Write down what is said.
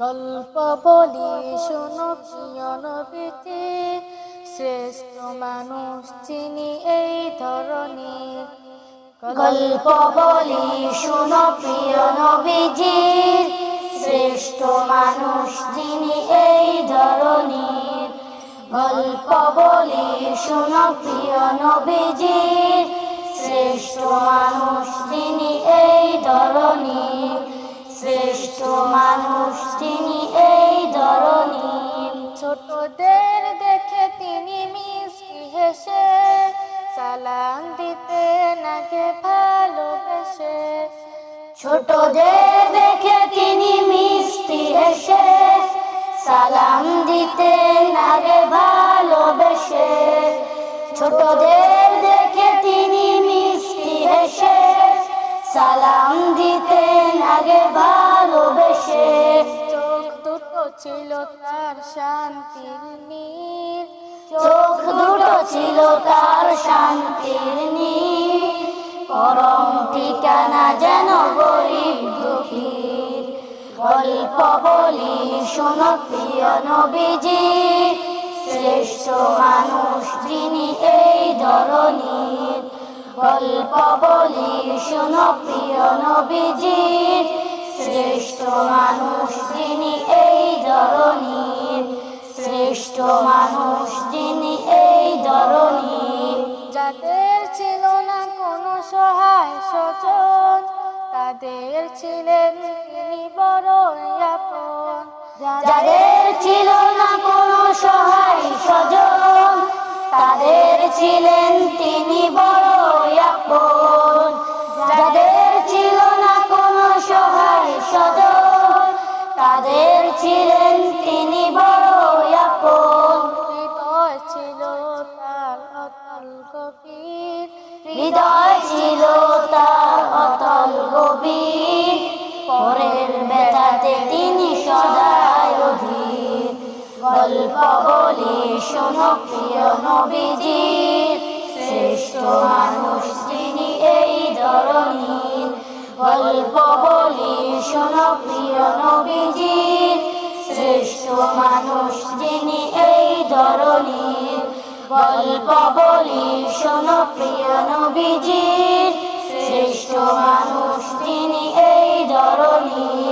গল্প বলি শোনো প্রিয় নবীজি, শ্রেষ্ঠ মানুষ যিনি এই ধরনের। গল্প বলি শোনো প্রিয় নবীজির, শ্রেষ্ঠ মানুষ যিনি এই ধরনের। গল্প বলি শোনো প্রিয় নবীজির, শ্রেষ্ঠ মানুষ যিনি এই ধরনের। শ্রেষ্ঠ মানুষ যিনি এই ধরনের। ছোটদের দেখে তিনি মিষ্টি হেসে সালাম দিতেন আগে ভালোবেসে। ছোটদের দেখে তিনি মিষ্টি হেসে সালাম দিতেন আগে ভালোবেসে। ছোটদের দেখে তিনি মিষ্টি হেসে সালাম দিতেন আগে ভালোবেসে। চোখ দুটো ছিল তার শান্তির নীর, চোখ দুটো ছিল তার শান্তির নীর। পরম ঠিকানা যেন গরিব দুঃখীর। গল্প বলি শোনো প্রিয় নবীজি, শ্রেষ্ঠ মানুষ যিনি এই ধরনের। গল্প বলি শোনো প্রিয় নবীজি, শ্রেষ্ঠ মানুষ যিনি এই ধরনের। শ্রেষ্ঠ মানুষ যিনি এই ধরনের। যাদের ছিল না কোনো সহায় স্বজন, তাদের ছিলেন তিনি বড়ই আপন। যাদের ছিল না কোনো সহায় স্বজন, তাদের ছিলেন তিনি বড়ই আপন। যাদের ছিল না কোনো সহায় স্বজন, তাদের ছিলেন তিনি বড়ই আপন। হৃদয় ছিল তার অতল গভীর, হৃদয় ছিল তার অতল গভীর। পরের ব্যথাতে তিনি সদাই অধীর। গল্প বলি শোনো প্রিয় নবীজির, শ্রেষ্ঠ মানুষ যিনি এই ধরনের। গল্প বলি শোনো প্রিয় নবীজির, শ্রেষ্ঠ মানুষ যিনি এই ধরনের। গল্প বলি শোনো প্রিয় নবীজির, শ্রেষ্ঠ মানুষ যিনি এই ধরনের।